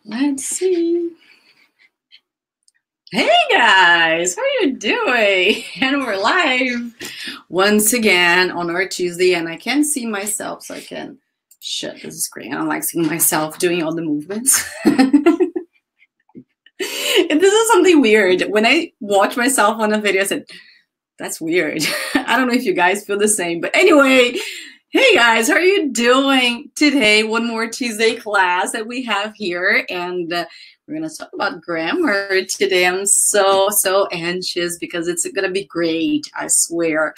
Let's see. Hey guys, how are you doing? And we're live once again on our Tuesday, and I can't see myself, so I can shut the screen. I don't like seeing myself doing all the movements. This is something weird. When I watch myself on a video, I said, that's weird. I don't know if you guys feel the same, but anyway, hey guys, how are you doing today? One more Tuesday class that we have here, and we're going to talk about grammar today. I'm so anxious because it's going to be great, I swear.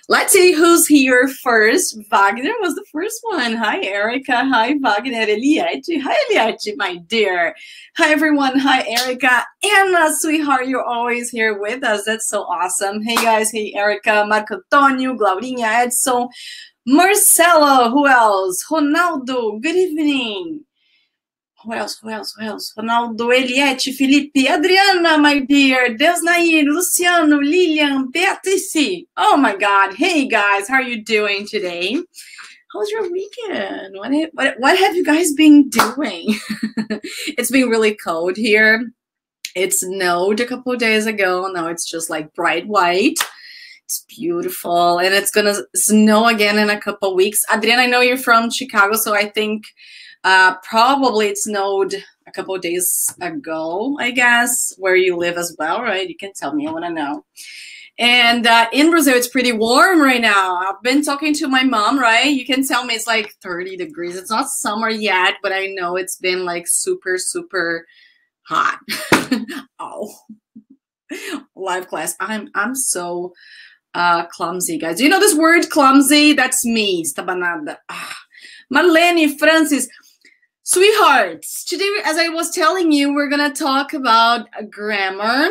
Let's see who's here first. Wagner was the first one. Hi, Erika. Hi, Wagner. Eliette. Hi, Eliette, my dear. Hi, everyone. Hi, Erika. Anna, sweetheart, you're always here with us. That's so awesome. Hey, guys. Hey, Erika. Marco Antonio, Glaurinha, Edson, Marcelo. Who else? Ronaldo. Good evening. Who else? Ronaldo, Eliette, Felipe, Adriana, my dear, Desnair, Luciano, Lilian, Beatrice. Oh my God. Hey guys, how are you doing today? How's your weekend? What have you guys been doing? It's been really cold here. It snowed a couple of days ago. Now it's just like bright white. It's beautiful. And it's gonna snow again in a couple of weeks. Adriana, I know you're from Chicago, so I think probably it snowed a couple of days ago, I guess, where you live as well, right? You can tell me, I want to know. And in Brazil, it's pretty warm right now. I've been talking to my mom, right? You can tell me it's like 30 degrees. It's not summer yet, but I know it's been like super hot. Oh, live class. I'm so clumsy, guys. Do you know this word clumsy? That's me, estabanada. Marlene, Francis. Sweethearts, today, as I was telling you, we're going to talk about grammar.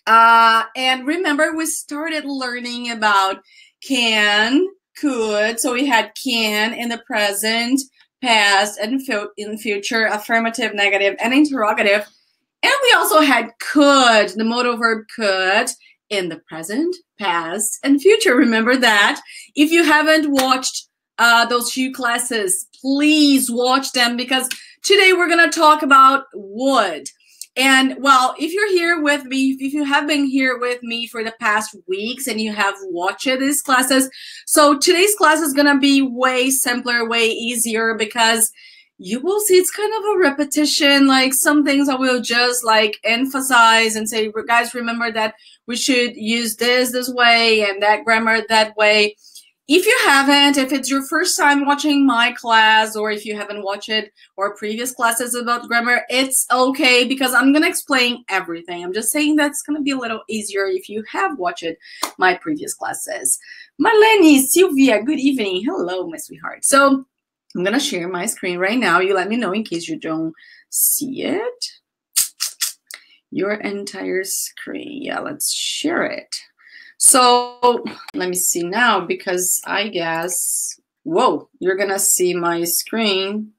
And remember, we started learning about can, could. So we had can in the present, past, and in future, affirmative, negative, and interrogative. And we also had could, the modal verb could, in the present, past, and future. Remember that. If you haven't watched those few classes, please watch them, because today we're going to talk about would. And well, if you're here with me, if you have been here with me for the past weeks and you have watched these classes, so today's class is going to be way simpler, way easier, because you will see it's kind of a repetition. Like some things I will just like emphasize and say, guys, remember that we should use this way and that grammar that way. If you haven't, if it's your first time watching my class, or if you haven't watched it or previous classes about grammar, it's okay, because I'm going to explain everything. I'm just saying that's going to be a little easier if you have watched my previous classes. Marlene, Sylvia, good evening. Hello, my sweetheart. So I'm going to share my screen right now. You let me know in case you don't see it. Your entire screen. Yeah, let's share it. So let me see now, because I guess, whoa, you're going to see my screen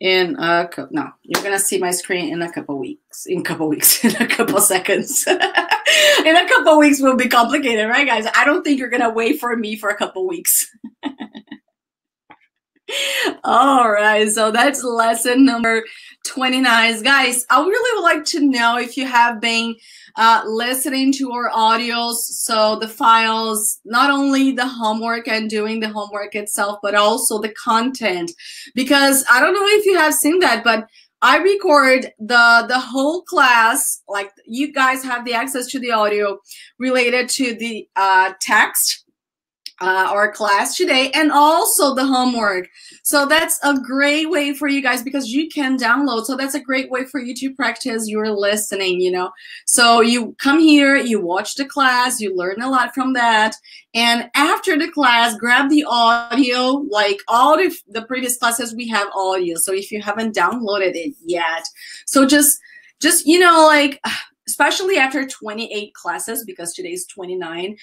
in you're going to see my screen in a couple weeks, in a couple seconds. In a couple weeks will be complicated, right, guys? I don't think you're going to wait for me for a couple weeks. All right, so that's lesson number 29. Guys, I really would like to know if you have been listening to our audios, so the files, not only the homework and doing the homework itself, but also the content, because I don't know if you have seen that, but I record the whole class. Like, you guys have the access to the audio related to the text, our class today, and also the homework. So that's a great way for you guys, because you can download. So that's a great way for you to practice your listening, you know. So you come here, you watch the class, you learn a lot from that. And after the class, grab the audio. Like all the previous classes, we have audio. So if you haven't downloaded it yet, so just you know, like, especially after 28 classes, because today's 29,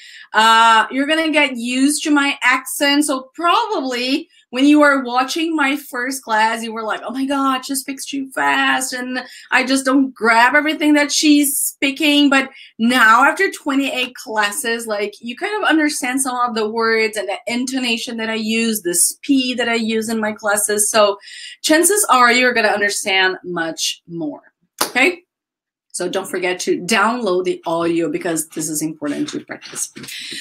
you're gonna get used to my accent. So probably when you were watching my first class, you were like, oh my God, she speaks too fast and I just don't grab everything that she's speaking. But now after 28 classes, like you kind of understand some of the words and the intonation that I use, the speed that I use in my classes. So chances are you're gonna understand much more, okay? So don't forget to download the audio because this is important to practice.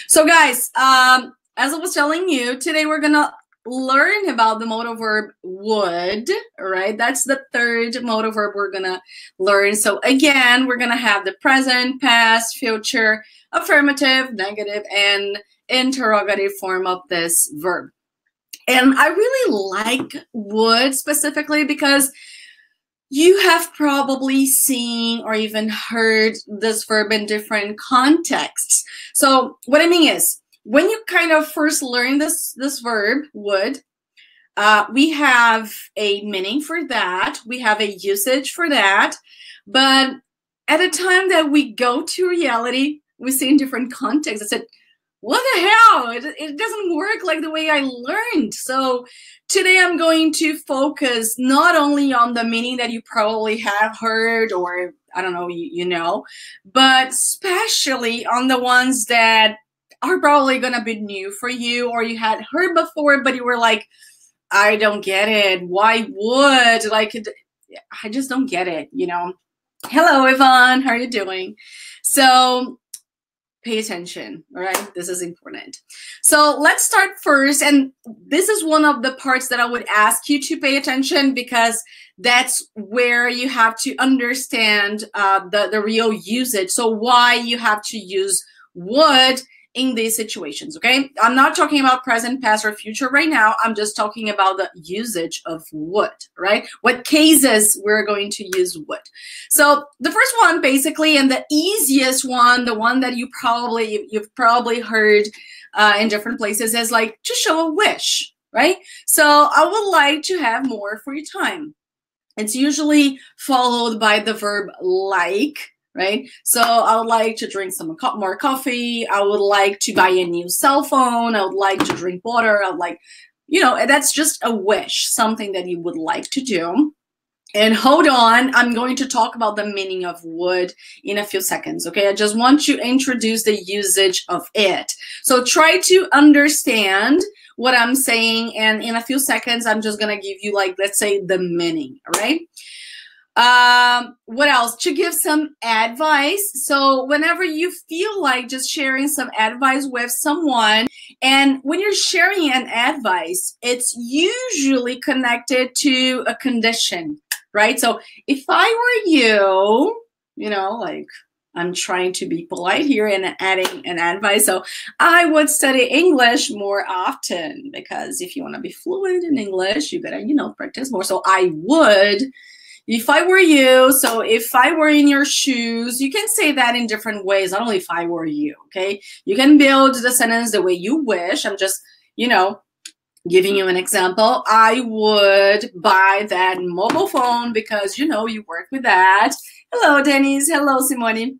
So guys, as I was telling you, today we're gonna learn about the modal verb would, right? That's the third modal verb we're gonna learn. So again, we're gonna have the present, past, future, affirmative, negative, and interrogative form of this verb. And I really like would specifically because you have probably seen or even heard this verb in different contexts. So what I mean is, when you kind of first learn this verb, would, we have a meaning for that. We have a usage for that. But at a time that we go to reality, we see in different contexts, I said, what the hell? It doesn't work like the way I learned. So today I'm going to focus not only on the meaning that you probably have heard or, I don't know, you know, but especially on the ones that are probably going to be new for you or you had heard before, but you were like, I don't get it. Why would? Like, I just don't get it, you know. Hello, Yvonne. How are you doing? So pay attention, all right? This is important. So let's start first. And this is one of the parts that I would ask you to pay attention because that's where you have to understand the real usage. So why you have to use would in these situations, okay? I'm not talking about present, past, or future right now. I'm just talking about the usage of would, right? What cases we're going to use would. So the first one, basically, and the easiest one, the one that you've probably heard in different places is like to show a wish, right? So I would like to have more for your time. It's usually followed by the verb like, right? So I would like to drink some more coffee. I would like to buy a new cell phone. I would like to drink water. I would like, you know, that's just a wish, something that you would like to do. And hold on, I'm going to talk about the meaning of would in a few seconds, okay? I just want to introduce the usage of it. So try to understand what I'm saying, and in a few seconds, I'm just gonna give you, like, let's say the meaning, all right? What else? To give some advice. So whenever you feel like just sharing some advice with someone, and when you're sharing an advice, it's usually connected to a condition, right? So if I were you, you know, like I'm trying to be polite here and adding an advice. So I would study English more often because if you want to be fluent in English, you gotta, you know, practice more. So I would, if I were you, so if I were in your shoes, you can say that in different ways, not only if I were you, okay? You can build the sentence the way you wish. I'm just, you know, giving you an example. I would buy that mobile phone because, you know, you work with that. Hello, Denise. Hello, Simone.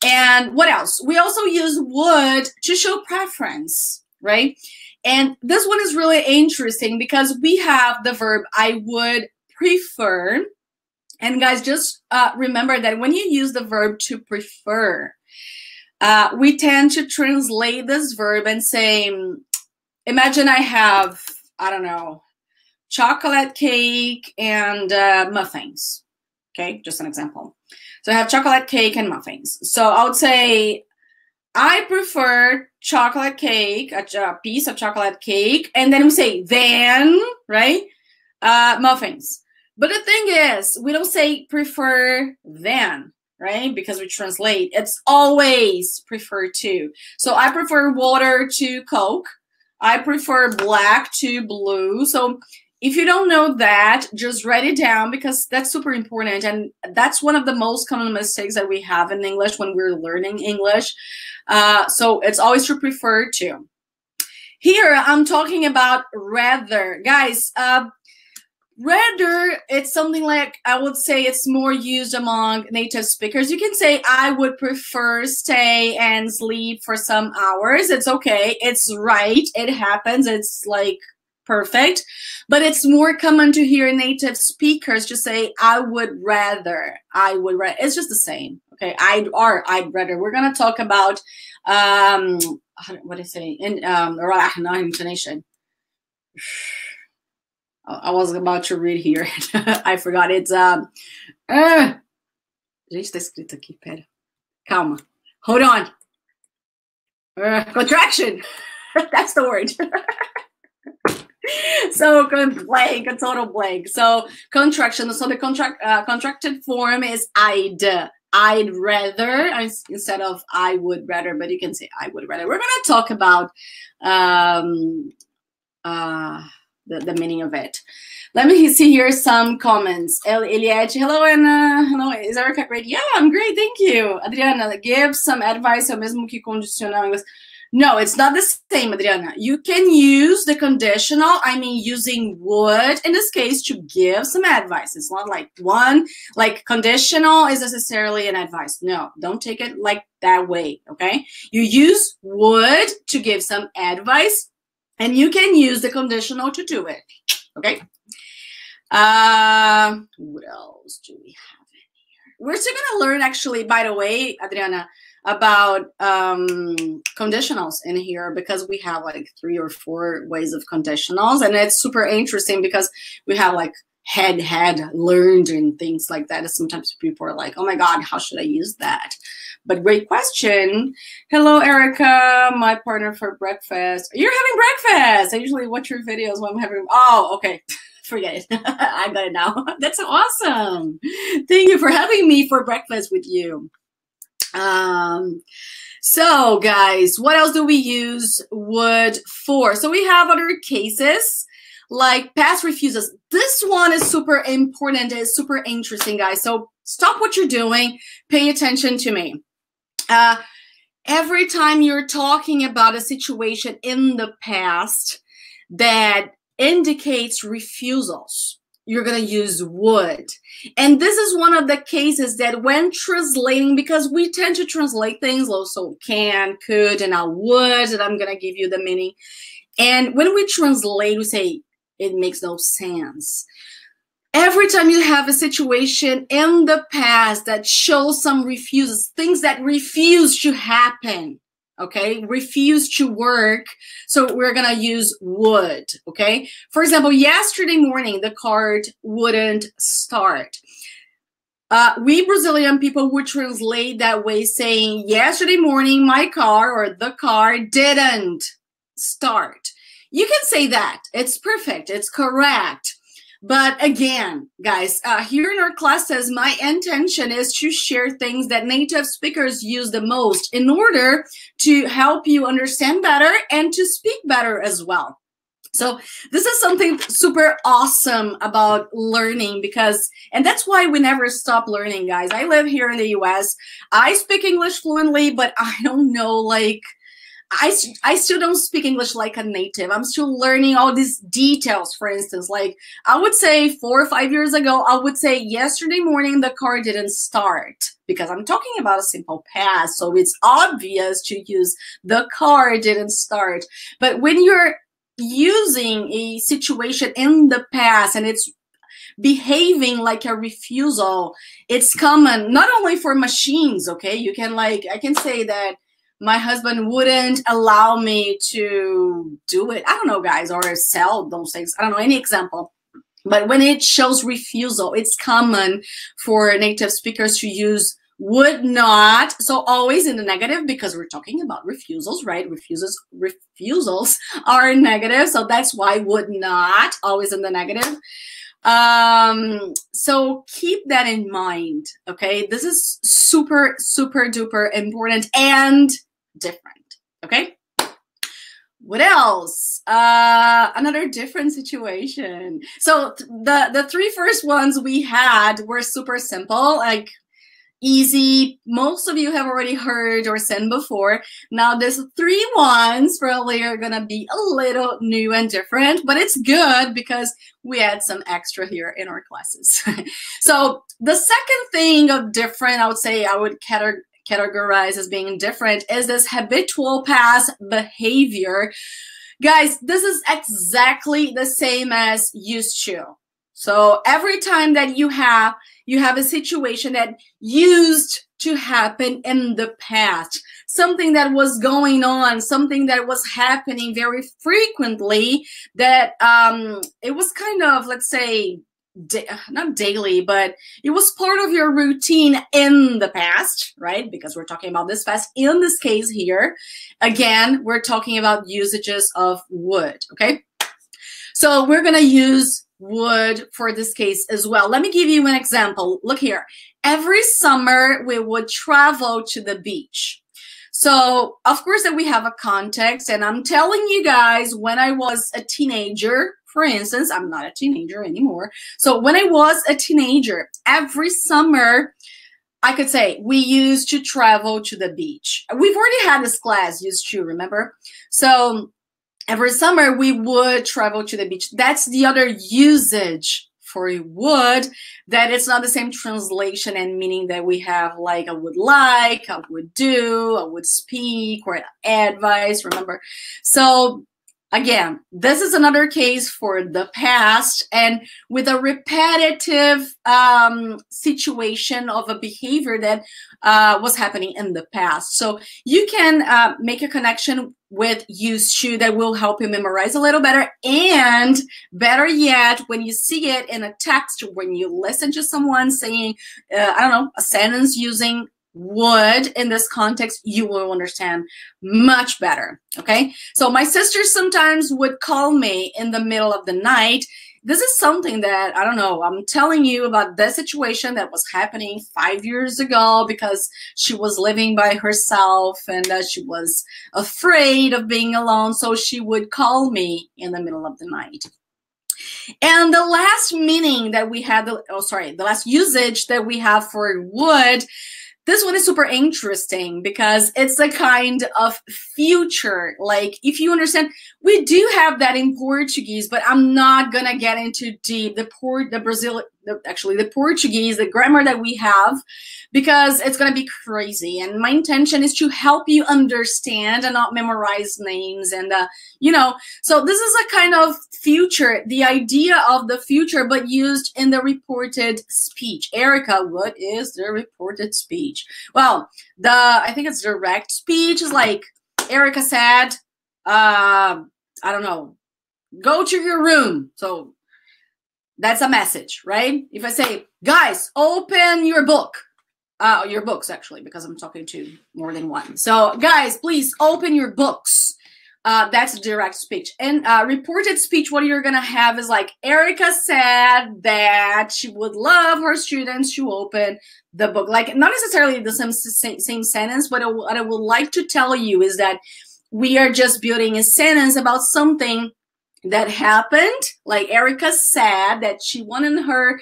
And what else? We also use would to show preference, right? And this one is really interesting because we have the verb I would prefer. And guys, just remember that when you use the verb to prefer, we tend to translate this verb and say, imagine I have, I don't know, chocolate cake and muffins. Okay, just an example. So I have chocolate cake and muffins. So I would say, I prefer chocolate cake, a piece of chocolate cake, and then we say then, right? Muffins. But the thing is, we don't say prefer then, right? Because we translate. It's always prefer to. So I prefer water to Coke. I prefer black to blue. So if you don't know that, just write it down because that's super important. And that's one of the most common mistakes that we have in English when we're learning English. So it's always to prefer to. Here, I'm talking about rather. Guys, Rather, it's something like, I would say it's more used among native speakers. You can say, I would prefer stay and sleep for some hours. It's okay. It's right. It happens. It's like perfect. But it's more common to hear native speakers just say, I would rather. I would rather. It's just the same. Okay. I'd rather. We're going to talk about, what do I say? Not intonation. I was about to read here. I forgot. It's gente, tá escrito aqui, pera. Calma. Hold on. Contraction. That's the word. So blank, a total blank. So contraction. So the contracted form is I'd rather instead of I would rather, but you can say I would rather. We're gonna talk about the meaning of it. Let me see here some comments. Eliette, hello, Anna. Hello, is Erika great? Yeah, I'm great, thank you. Adriana, give some advice, é o mesmo que condicional inglês. No, it's not the same, Adriana. You can use the conditional, I mean using would, in this case, to give some advice. It's not like conditional is necessarily an advice. No, don't take it like that way, okay? You use would to give some advice, and you can use the conditional to do it, okay? What else do we have in here? We're still going to learn, actually, by the way, Adriana, about conditionals in here, because we have like 3 or 4 ways of conditionals, and it's super interesting because we have like had learned and things like that. And sometimes people are like, oh my God, how should I use that? But great question. Hello, Erika, my partner for breakfast. You're having breakfast. I usually watch your videos when I'm having, oh, okay. Forget it. I got it now. That's awesome. Thank you for having me for breakfast with you. So guys, what else do we use would for? So we have other cases like past refuses. This one is super important. It's super interesting, guys. So stop what you're doing. Pay attention to me. Every time you're talking about a situation in the past that indicates refusals, you're going to use would. And this is one of the cases that when translating, because we tend to translate things also can, could, and I would, and I'm going to give you the meaning. And when we translate, we say it makes no sense. Every time you have a situation in the past that shows some refuses, things that refuse to happen, okay, refuse to work, so we're gonna use would, okay? For example, yesterday morning, the car wouldn't start. We Brazilian people would translate that way, saying, yesterday morning, my car or the car didn't start. You can say that. It's perfect. It's correct. But again, guys, here in our classes, my intention is to share things that native speakers use the most in order to help you understand better and to speak better as well. So this is something super awesome about learning because, and that's why we never stop learning, guys. I live here in the US. I speak English fluently, but I don't know, like, I still don't speak English like a native. I'm still learning all these details. For instance, like I would say 4 or 5 years ago, I would say yesterday morning the car didn't start because I'm talking about a simple past. So it's obvious to use the car didn't start. But when you're using a situation in the past and it's behaving like a refusal, it's common not only for machines, okay? You can like, I can say that my husband wouldn't allow me to do it. I don't know, guys, or sell those things. I don't know, any example. But when it shows refusal, it's common for native speakers to use would not. So always in the negative because we're talking about refusals, right? Refusals are negative. So that's why would not, always in the negative. So keep that in mind, okay? This is super, super duper important and different, okay? What else? Another different situation. So the 3 first ones we had were super simple, like easy. Most of you have already heard or seen before. Now, these 3 ones probably are going to be a little new and different, but it's good because we add some extra here in our classes. So the second thing of different, I would say I would categorize as being different is this habitual past behavior. Guys, this is exactly the same as used to. So every time that you have a situation that used to happen in the past, something that was going on, something that was happening very frequently, that it was kind of, let's say, not daily, but it was part of your routine in the past, right? Because we're talking about this past. In this case here, again, we're talking about usages of would, okay? So we're going to use would for this case as well. Let me give you an example. Look here. Every summer, we would travel to the beach. So, of course, that we have a context, and I'm telling you guys, when I was a teenager, for instance, I'm not a teenager anymore. So when I was a teenager, every summer, I could say we used to travel to the beach. We've already had this class, used to, remember? So every summer, we would travel to the beach. That's the other usage for would, that it's not the same translation and meaning that we have, like I would like, I would do, I would speak, or advise, remember? So again, this is another case for the past, and with a repetitive situation of a behavior that was happening in the past. So you can make a connection with used to that will help you memorize a little better. And better yet, when you see it in a text, when you listen to someone saying, I don't know, a sentence using would in this context, you will understand much better, okay? So my sister sometimes would call me in the middle of the night. This is something that, I don't know, I'm telling you about this situation that was happening 5 years ago because she was living by herself and she was afraid of being alone. So she would call me in the middle of the night. And the last meaning that we had, the last usage that we have for would, this one is super interesting because it's a kind of future. Like, if you understand, we do have that in Portuguese, but I'm not gonna get into deep the Portuguese, the grammar that we have, because it's gonna be crazy. And my intention is to help you understand and not memorize names. And you know, so this is a kind of future, the idea of the future, but used in the reported speech. Erika, what is the reported speech? Well, I think it's direct speech is like Erika said, I don't know, go to your room. So that's a message, right? If I say, guys, open your book, your books actually, because I'm talking to more than one. So guys, please open your books. That's direct speech. And reported speech, what you're going to have is like, Erika said that she would love her students to open the book. Like, not necessarily the same sentence, but what I would like to tell you is that we are just building a sentence about something that happened. Like Erika said that she wanted her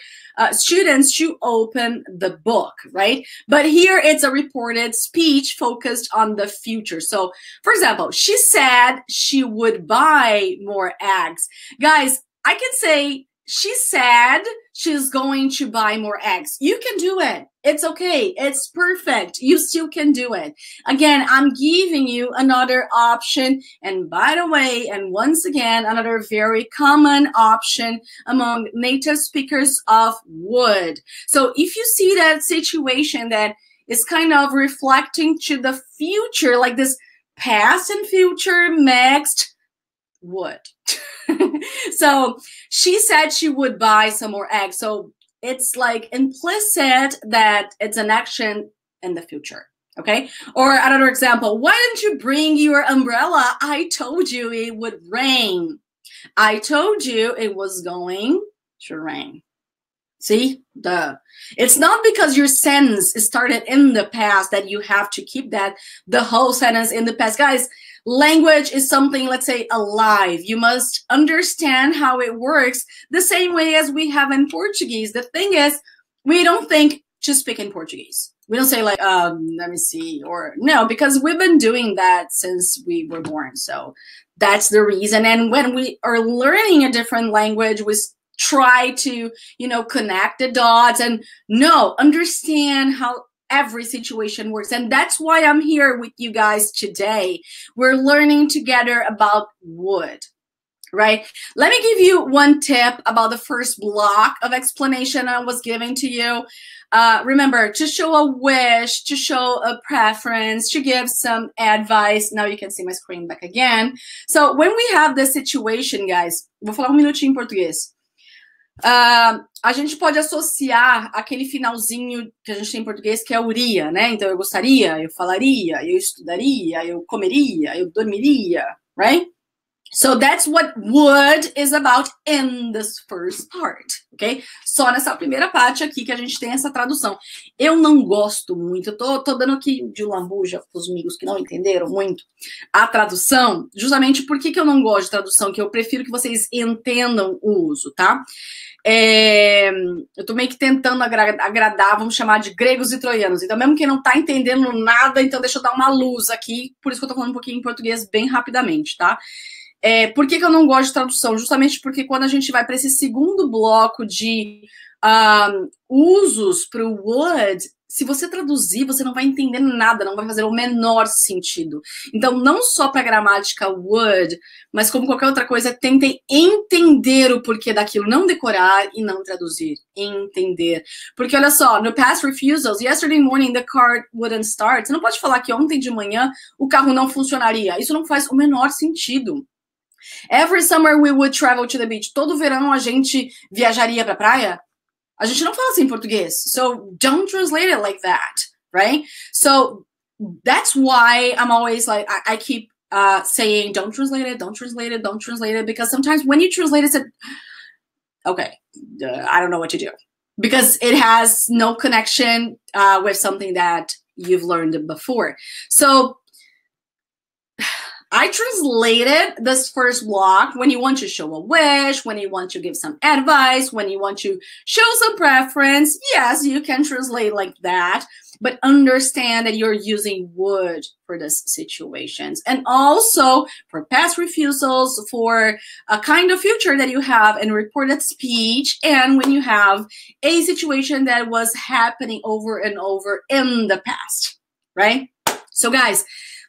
students to open the book, right? But here it's a reported speech focused on the future. So, for example, she said she would buy more eggs. Guys, I can say she said she's going to buy more eggs. You can do it. It's okay. It's perfect. You still can do it. Again, I'm giving you another option. And by the way, and once again, another very common option among native speakers of would. So if you see that situation that is kind of reflecting to the future, like this past and future mixed, would. So she said she would buy some more eggs. So it's like implicit that it's an action in the future, okay? Or another example, why didn't you bring your umbrella? I told you it would rain. I told you it was going to rain. See, it's not because your sentence started in the past that you have to keep the whole sentence in the past. Guys, language is something, let's say, alive. You must understand how it works the same way as we have in Portuguese. The thing is, we don't think to speak in Portuguese. We don't say like, let me see, or no, because we've been doing that since we were born. So that's the reason. And when we are learning a different language, we try to, you know, connect the dots and understand how every situation works. And that's why I'm here with you guys today. We're learning together about would. Right? Let me give you one tip about the first block of explanation I was giving to you. Remember, to show a wish, to show a preference, to give some advice. Now you can see my screen back again. So when we have this situation, guys, vou falar minutinho em português. A gente pode associar aquele finalzinho que a gente tem em português, que é uria, né? Então, eu gostaria, eu falaria, eu estudaria, eu comeria, eu dormiria, right? So that's what would is about in this first part, ok? Só nessa primeira parte aqui que a gente tem essa tradução. Eu não gosto muito, eu tô dando aqui de lambuja para os amigos que não entenderam muito a tradução, justamente porque que eu não gosto de tradução, que eu prefiro que vocês entendam o uso, tá? Eu tô meio que tentando agradar, vamos chamar de gregos e troianos. Então, mesmo quem não tá entendendo nada, então deixa eu dar uma luz aqui, por isso que eu tô falando um pouquinho em português bem rapidamente, tá? Por que eu não gosto de tradução? Justamente porque quando a gente vai para esse segundo bloco de usos para o would, se você traduzir, você não vai entender nada, não vai fazer o menor sentido. Então, não só para a gramática would, mas como qualquer outra coisa, tentem entender o porquê daquilo, não decorar e não traduzir, entender. Porque, olha só, no past refusals, yesterday morning the car wouldn't start. Você não pode falar que ontem de manhã o carro não funcionaria. Isso não faz o menor sentido. Every summer we would travel to the beach. Todo verão a gente viajaria para a praia. A gente não fala assim em português. So don't translate it like that, right? So that's why I'm always like, I keep saying, don't translate it, don't translate it, don't translate it. Because sometimes when you translate it, okay, I don't know what to do. Because it has no connection with something that you've learned before. So I translated this first block when you want to show a wish, when you want to give some advice, when you want to show some preference. Yes, you can translate like that, but understand that you're using would for these situations. And also for past refusals, for a kind of future that you have in reported speech, and when you have a situation that was happening over and over in the past, right? So guys,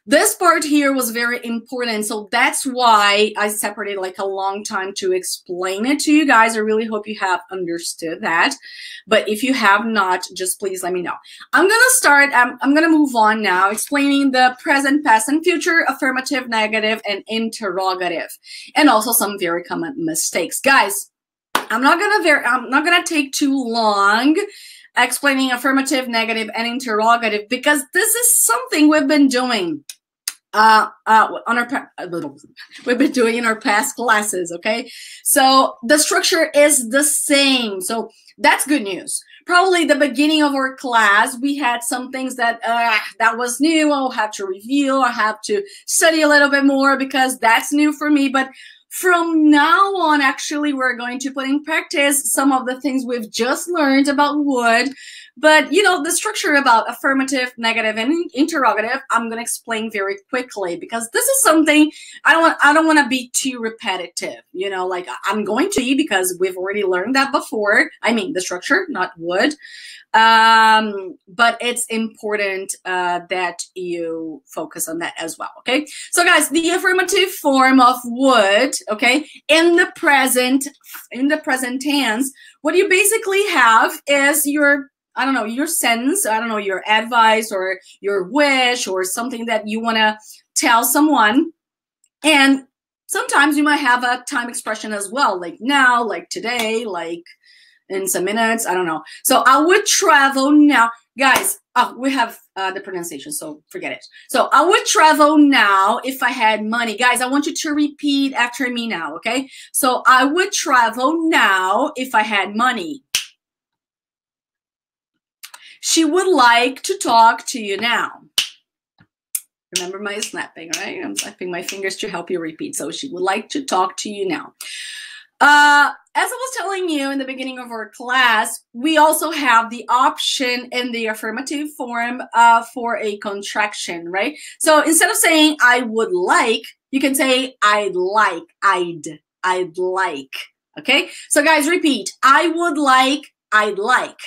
this part here was very important, so that's why I separated like a long time to explain it to you guys. I really hope you have understood that, but if you have not, just please let me know. I'm gonna move on now, explaining the present, past, and future, affirmative, negative, and interrogative, and also some very common mistakes. Guys, I'm not gonna take too long explaining affirmative, negative, and interrogative, because this is something we've been doing we've been doing in our past classes, okay? So the structure is the same, so that's good news. Probably the beginning of our class, we had some things that was new. I'll have to review, I have to study a little bit more because that's new for me, but from now on, actually, we're going to put in practice some of the things we've just learned about would. But, you know, the structure about affirmative, negative, and interrogative, I'm going to explain very quickly because this is something I don't want to be too repetitive. You know, like I'm going to be because we've already learned that before. I mean, the structure, not would. But it's important that you focus on that as well, okay? So guys, the affirmative form of would, okay, in the present tense, what you basically have is your, I don't know, your sentence, I don't know, your advice or your wish or something that you want to tell someone. And sometimes you might have a time expression as well, like now, like today, like in some minutes, I don't know. So I would travel now. Guys, we have the pronunciation, so forget it. So I would travel now if I had money. Guys, I want you to repeat after me now, okay? So I would travel now if I had money. She would like to talk to you now. Remember my snapping, right? I'm snapping my fingers to help you repeat. So she would like to talk to you now. As I was telling you in the beginning of our class, we also have the option in the affirmative form for a contraction, right? So instead of saying I would like, you can say I'd like, I'd like, okay? So guys, repeat. I would like, I'd like.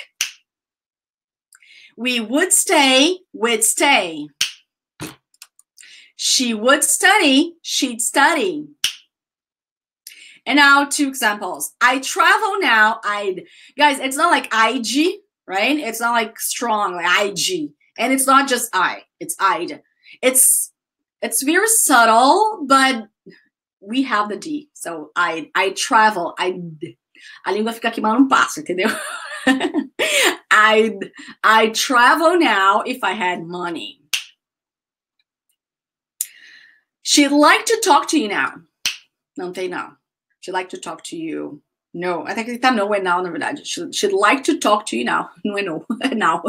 We would stay, we'd stay. She would study, she'd study. And now 2 examples. I travel now, I'd. Guys, it's not like IG, right? It's not like strong, like IG. And it's not just I, it's I'd. It's very subtle, but we have the D. So I travel, I'd. A língua fica aqui, mas não passa, entendeu? I'd travel now if I had money. She'd like to talk to you now. Não tem não. She'd like to talk to you. No, I think tá no é now, na verdade. She'd like to talk to you now. Não é no, é now.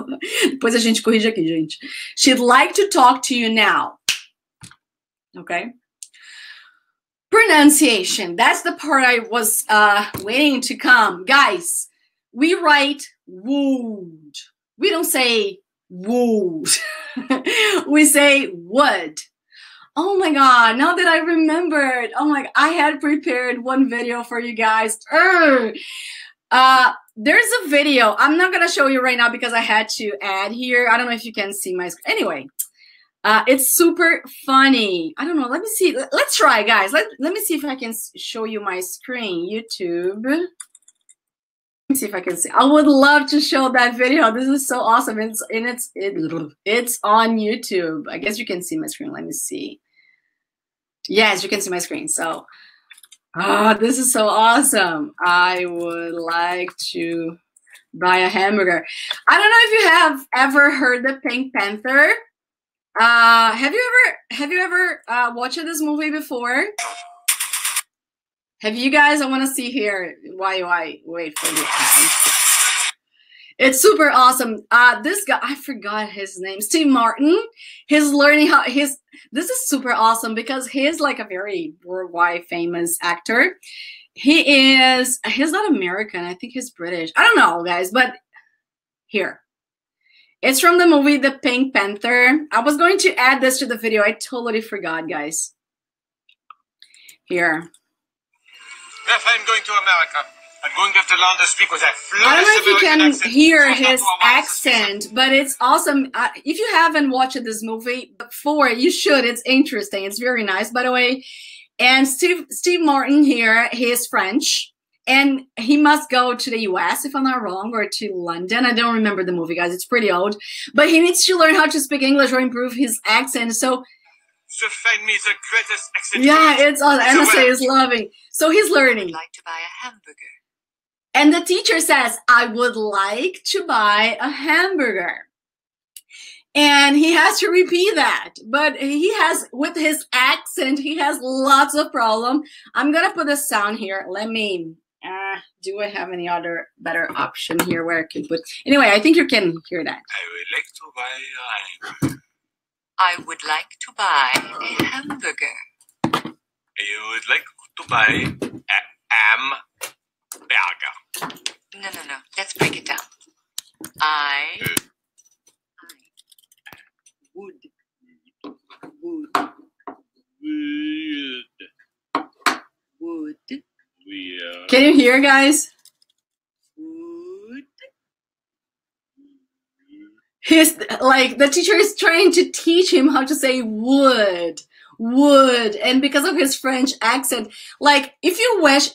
Depois a gente corrige aqui, gente. She'd like to talk to you now. Okay? Pronunciation. That's the part I was waiting to come. Guys, we write would. We don't say would. We say would. Oh my God, now that I remembered, oh my, I had prepared one video for you guys. There's a video, I'm not gonna show you right now because I had to add here. I don't know if you can see my screen. Anyway, it's super funny. I don't know, let me see, let's try guys. Let me see if I can show you my screen, YouTube. Let me see if I can see. I would love to show that video. This is so awesome. It's on YouTube. I guess you can see my screen. Let me see. Yes, you can see my screen. So, this is so awesome. I would like to buy a hamburger. I don't know if you have ever heard the Pink Panther. Have you ever watched this movie before? Have you guys? I want to see here. Why wait for the ad. It's super awesome. This guy, I forgot his name, Steve Martin. He's learning how this is super awesome because he's like a very worldwide famous actor. He's not American. I think he's British. I don't know, guys, but here. It's from the movie The Pink Panther. I was going to add this to the video. I totally forgot, guys. Here. If I'm going to America, I'm going to have to learn to speak with that fluent I don't know if you can accent. hear his accent, but it's awesome. If you haven't watched this movie before, you should. It's interesting. It's very nice, by the way. And Steve Martin here, he is French. And he must go to the US, if I'm not wrong, or to London. I don't remember the movie, guys. It's pretty old. But he needs to learn how to speak English or improve his accent. So find me the greatest accent. yeah, it's awesome. NSA is loving. So he's learning. I'd like to buy a hamburger. And the teacher says, I would like to buy a hamburger. And he has to repeat that. But he has, with his accent, he has lots of problem. I'm going to put a sound here. Let me, do I have any other better option here where I can put, anyway, I think you can hear that. I would like to buy a hamburger. I would like to buy a hamburger. You would like to buy a hamburger. No. Let's break it down. I would. Can you hear, guys? He's like, the teacher is trying to teach him how to say would. And because of his French accent, like, if you wish,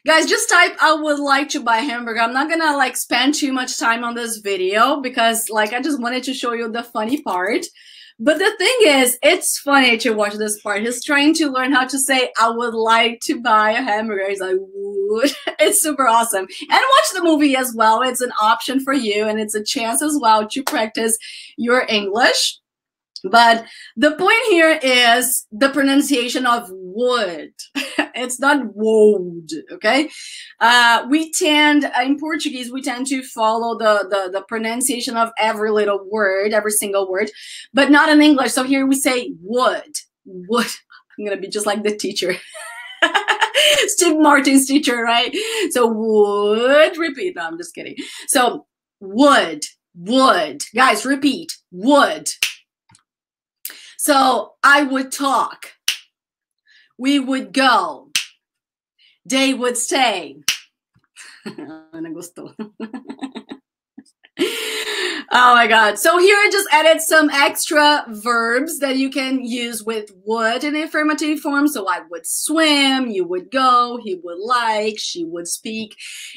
guys, just type, I would like to buy a hamburger. I'm not gonna like spend too much time on this video because like, I just wanted to show you the funny part. But the thing is, it's funny to watch this part. He's trying to learn how to say, I would like to buy a hamburger. He's like, would. It's super awesome. And watch the movie as well. It's an option for you, and it's a chance as well to practice your English. But the point here is the pronunciation of would. It's not would, okay? We tend, in Portuguese, we tend to follow the pronunciation of every little word, every single word, but not in English. So here we say would. I'm going to be just like the teacher. Steve Martin's teacher, right? So would, repeat. No, I'm just kidding. So would. Guys, repeat. Would. So I would talk. We would go. They would stay. Ana gostou. Oh my God. So here I just added some extra verbs that you can use with would in the affirmative form. So I would swim, you would go, he would like, she would speak.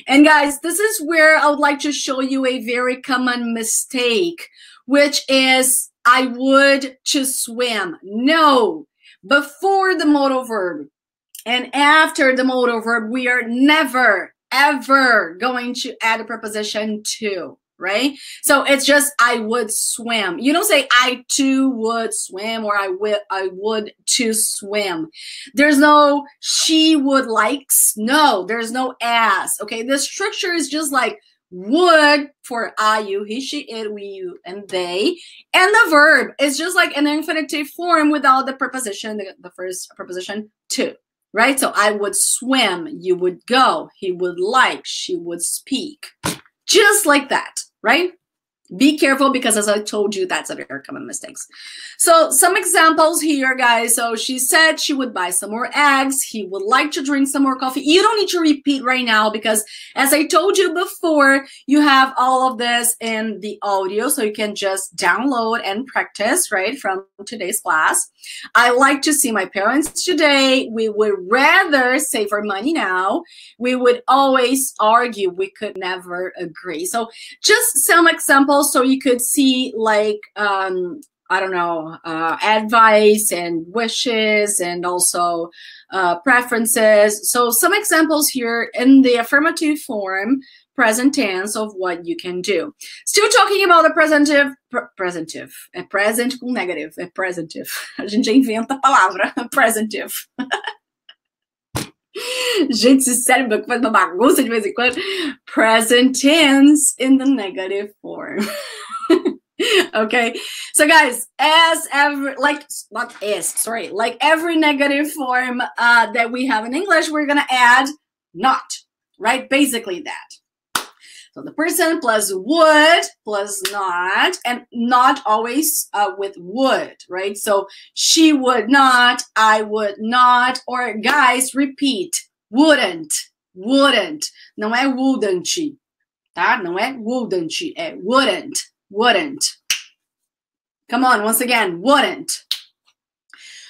And guys, this is where I would like to show you a very common mistake, which is I would to swim. No, before the modal verb and after the modal verb, we are never, ever going to add a preposition to. Right? So it's just I would swim. You don't say I too would swim or I would to swim. There's no she would likes. No, there's no as. Okay, the structure is just like would for I, you, he, she, it, we, you, and they. And the verb is just like an infinitive form without the preposition, the first preposition to. Right? So I would swim, you would go, he would like, she would speak. Just like that, right? Be careful because as I told you, that's a very common mistake. So some examples here, guys. So she said she would buy some more eggs. He would like to drink some more coffee. You don't need to repeat right now because as I told you before, you have all of this in the audio. So you can just download and practice, right, from today's class. I like to see my parents today. We would rather save our money now. We would always argue. We could never agree. So just some examples so you could see like, I don't know, advice and wishes and also preferences. So some examples here in the affirmative form, present tense of what you can do. Still talking about the presentive. É present com negative, é presentive. A gente já inventa a palavra, presentive. Gente, esse cérebro que faz uma bagunça de vez em quando. Present tense in the negative form. Okay, so guys, like every negative form that we have in English, we're gonna add not, right? Basically that. So the person plus would plus not, and not always with would, right? So she would not, I would not, or guys, repeat, wouldn't. Não é wouldn't, tá? Não é wouldn't, é wouldn't. Come on, once again, wouldn't.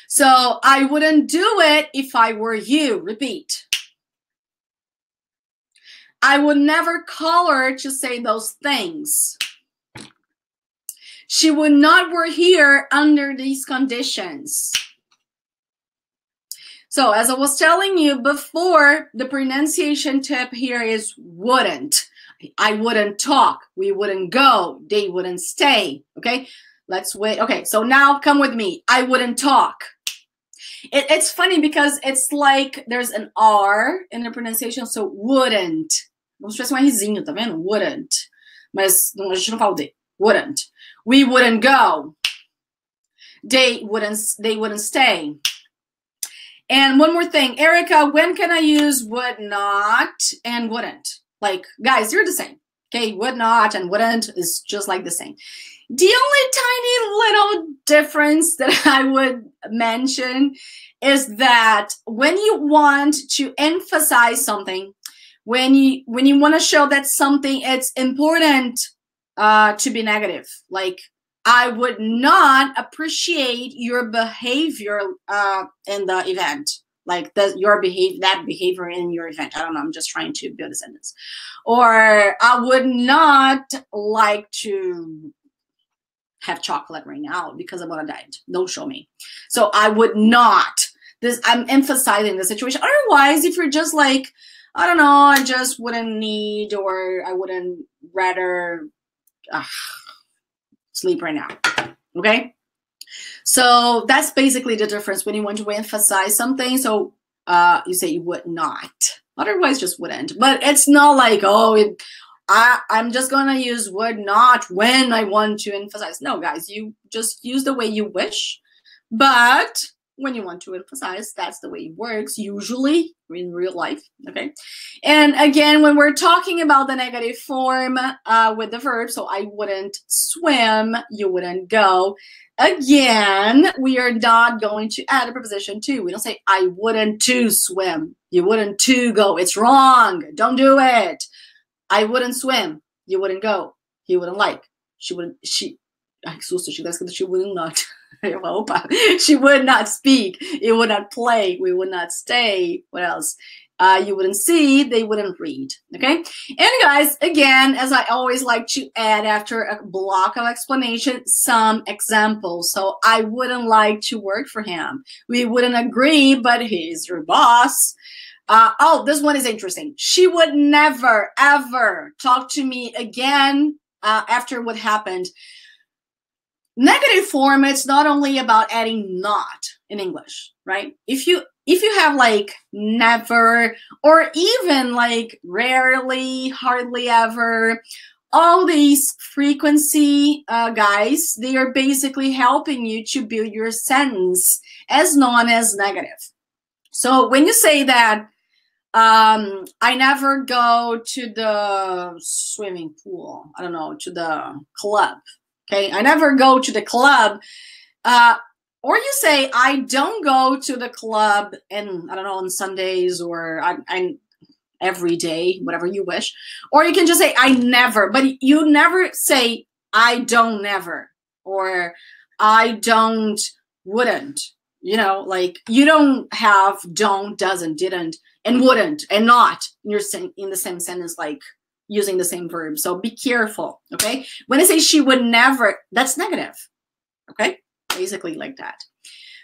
So I wouldn't do it if I were you. Repeat. I would never call her to say those things. She would not work here under these conditions. So as I was telling you before, the pronunciation tip here is wouldn't. I wouldn't talk. We wouldn't go. They wouldn't stay. Okay, let's wait. Okay, so now come with me. I wouldn't talk. It's funny because it's like there's an R in the pronunciation, so wouldn't. Como se tivesse Rzinho, tá vendo? Wouldn't. Mas a gente não fala o D. Wouldn't. We wouldn't go. They wouldn't stay. And one more thing, Erika, when can I use would not and wouldn't? Like, guys, you're the same. Okay, would not and wouldn't is just like the same. The only tiny little difference that I would mention is that when you want to emphasize something, when you want to show that something it's important to be negative, like I would not appreciate your behavior in the event. Like that behavior in your event. I don't know. I'm just trying to build a sentence. Or I would not like to have chocolate right now because I'm on a diet. Don't show me. So I would not. I'm emphasizing the situation. Otherwise, if you're just like, I don't know, I just wouldn't need, or I wouldn't rather sleep right now. Okay. So that's basically the difference when you want to emphasize something. So you say you would not. Otherwise, just wouldn't. But it's not like, oh, I'm just going to use would not when I want to emphasize. No, guys, you just use the way you wish. But when you want to emphasize. That's the way it works usually in real life, okay? And again, when we're talking about the negative form with the verb, so I wouldn't swim, you wouldn't go. Again, we are not going to add a preposition to. We don't say I wouldn't to swim, you wouldn't to go. It's wrong. Don't do it. I wouldn't swim, you wouldn't go. He wouldn't like. She wouldn't. Ai, que susto, she would not. Opa. She would not speak. It would not play. We would not stay. What else? You wouldn't see. They wouldn't read. Okay. And guys, again, as I always like to add after a block of explanation, some examples. So I wouldn't like to work for him. We wouldn't agree, but he's your boss. Oh, this one is interesting. She would never, ever talk to me again after what happened. Negative form, it's not only about adding not in English, right? If you have like never or even like rarely, hardly ever, all these frequency guys, they are basically helping you to build your sentence as known as negative. So when you say that I never go to the swimming pool, I don't know, to the club. Okay, I never go to the club. Or you say, I don't go to the club and I don't know, on Sundays or I every day, whatever you wish. Or you can just say, I never, but you never say, I don't never, or I don't, wouldn't, you know, like you don't have don't, doesn't, didn't, and wouldn't, and not in the same sentence, like using the same verb. So be careful, okay? When I say she would never, that's negative, okay? Basically like that.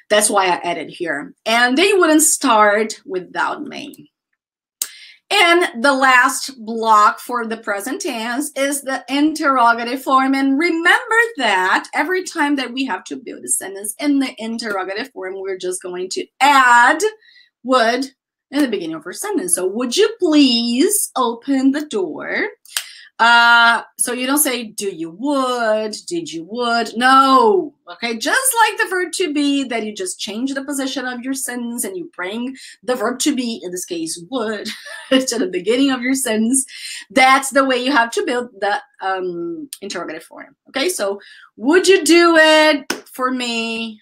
That's why I added here. And they wouldn't start without me. And the last block for the present tense is the interrogative form. And remember that every time that we have to build a sentence in the interrogative form, we're just going to add would in the beginning of our sentence. So would you please open the door? So you don't say, do you would, did you would? No, okay? Just like the verb to be, that you just change the position of your sentence and you bring the verb to be, in this case, would, to the beginning of your sentence. That's the way you have to build the interrogative form, okay? So would you do it for me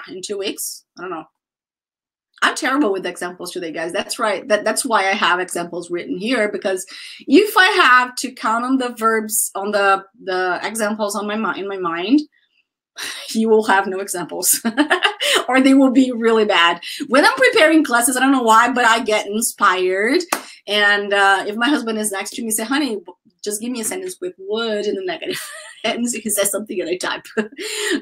in 2 weeks? I don't know. I'm terrible with examples today, guys. That's right. That's why I have examples written here, because if I have to count on the verbs, on the examples on in my mind, you will have no examples or they will be really bad. When I'm preparing classes, I don't know why, but I get inspired. And if my husband is next to me, say, honey, just give me a sentence with would in the negative. And he says something and I type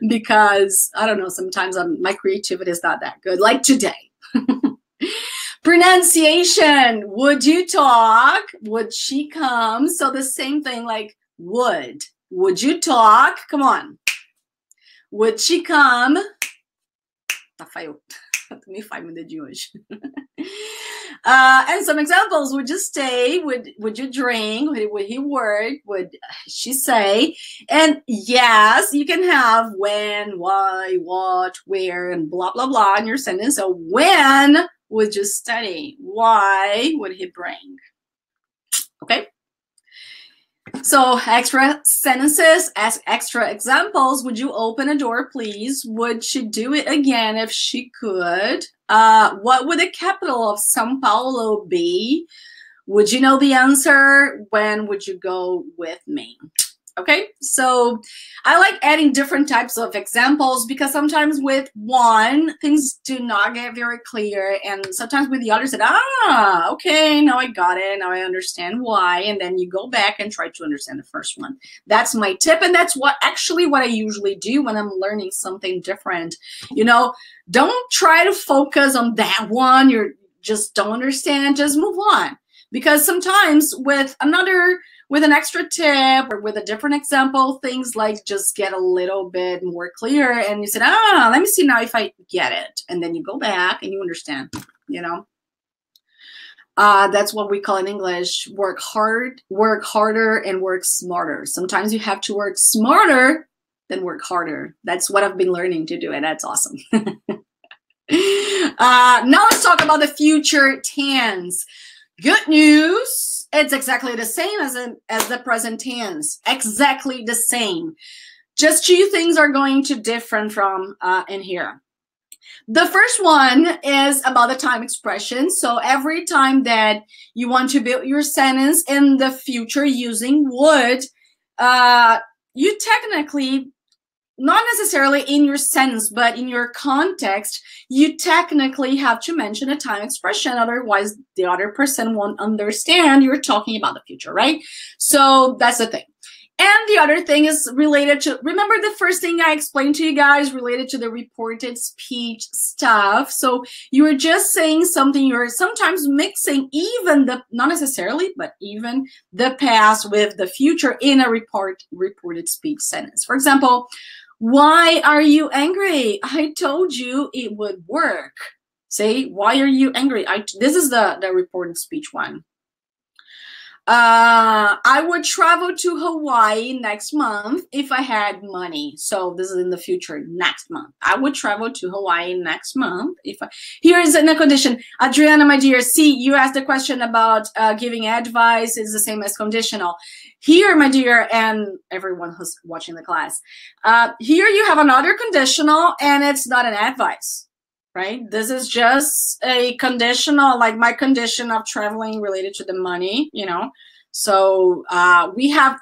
because I don't know, sometimes my creativity is not that good, like today. Pronunciation. Would you talk? Would she come? So the same thing, like would. Would you talk? Come on. Would she come? Tá feio. Me faz meu dedinho hoje. And some examples. Would you stay? Would you drink? Would he work? Would she say? And yes, you can have when, why, what, where, and blah, blah, blah in your sentence. So when would you study? Why would he bring? Okay. So extra sentences, as extra examples. Would you open a door, please? Would she do it again if she could? What would the capital of São Paulo be? Would you know the answer? When would you go with me? Okay, so I like adding different types of examples because sometimes with one, things do not get very clear. And sometimes with the other, said, okay, now I got it. Now I understand why. And then you go back and try to understand the first one. That's my tip. And that's what I usually do when I'm learning something different. You know, don't try to focus on that one. You just don't understand. Just move on. Because sometimes with an extra tip or with a different example, things like just get a little bit more clear and you said, let me see now if I get it. And then you go back and you understand, you know. That's what we call in English, work hard, work harder, and work smarter. Sometimes you have to work smarter than work harder. That's what I've been learning to do, and that's awesome. Now let's talk about the future tense. Good news, it's exactly the same as the present tense. Exactly the same. Just two things are going to differ from in here. The first one is about the time expression. So every time that you want to build your sentence in the future using would, you technically, not necessarily in your sentence, but in your context, you technically have to mention a time expression. Otherwise, the other person won't understand you're talking about the future, right? So that's the thing. And the other thing is related to, remember the first thing I explained to you guys related to the reported speech stuff. So you were just saying something, you're sometimes mixing even the, not necessarily, but even the past with the future in a reported speech sentence. For example, why are you angry? I told you it would work. Say, why are you angry? This is the reported speech one. I would travel to Hawaii next month if I had money. So this is in the future, next month. I would travel to Hawaii next month if I... Here is in a condition. Adriana, my dear, see, you asked the question about giving advice is the same as conditional. Here, my dear, and everyone who's watching the class, here you have another conditional, and it's not an advice, right? This is just a conditional, like my condition of traveling related to the money, you know. So we have,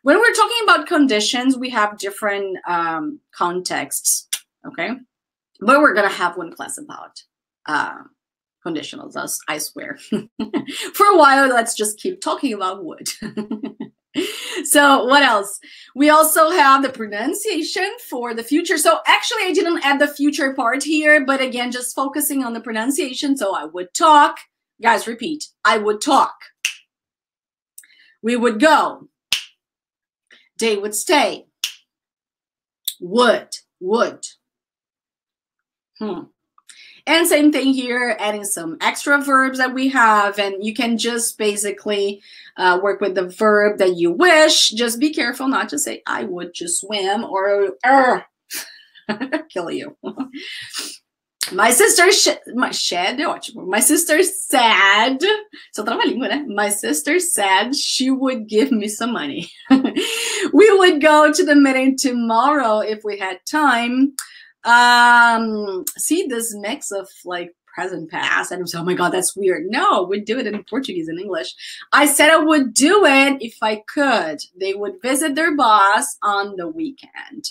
when we're talking about conditions, we have different contexts, okay? But we're gonna have one class about conditionals, I swear. For a while, let's just keep talking about would. So what else? We also have the pronunciation for the future. So actually, I didn't add the future part here, but again, just focusing on the pronunciation. So I would talk. Guys, repeat. I would talk. We would go. They would stay. Would. And same thing here, adding some extra verbs that we have, and you can just basically work with the verb that you wish. Just be careful not to say, I would just swim, or kill you. My sister said, my sister said, só trava a língua, né? My sister said she would give me some money. We would go to the meeting tomorrow if we had time. See this mix of like present past and oh my god, that's weird. No, we'd do it in Portuguese and English. I said I would do it if I could. They would visit their boss on the weekend.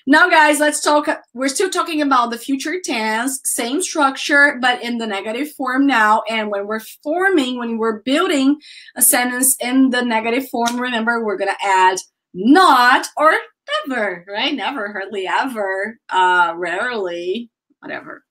Now guys, let's talk. We're still talking about the future tense, same structure, but in the negative form now. And when we're building a sentence in the negative form, remember we're gonna add not or never, right? Never, hardly ever, rarely, whatever.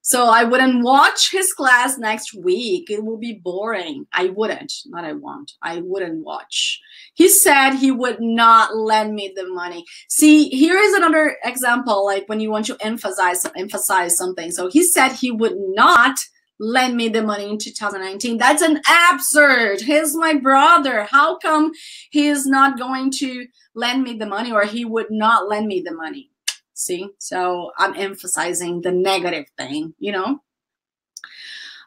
So I wouldn't watch his class next week. It will be boring. I wouldn't, not I won't. I wouldn't watch. He said he would not lend me the money. See, here is another example, like when you want to emphasize something. So he said he would not lend me the money in 2019. That's an absurd. He's my brother. How come he is not going to lend me the money, or he would not lend me the money? See, so I'm emphasizing the negative thing, you know.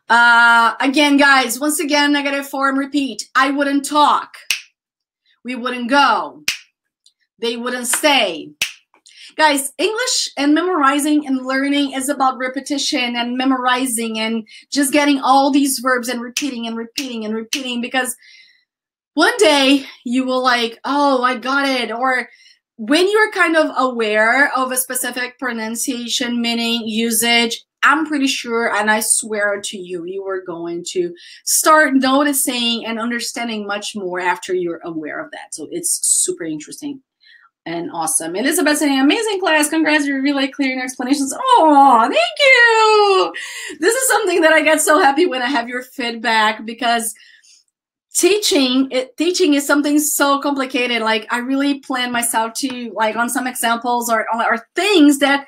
Again, guys, once again, negative form, repeat. I wouldn't talk. We wouldn't go. They wouldn't stay. Guys, English and memorizing and learning is about repetition and memorizing and just getting all these verbs and repeating and repeating and repeating, because one day you will like, oh, I got it. Or when you're kind of aware of a specific pronunciation, meaning, usage, I'm pretty sure, and I swear to you, you are going to start noticing and understanding much more after you're aware of that. So it's super interesting and awesome. Elizabeth saying, amazing class. Congrats, you're really clear in your explanations. Oh, thank you. This is something that I get so happy when I have your feedback, because teaching is something so complicated. Like I really plan myself to like on some examples or things that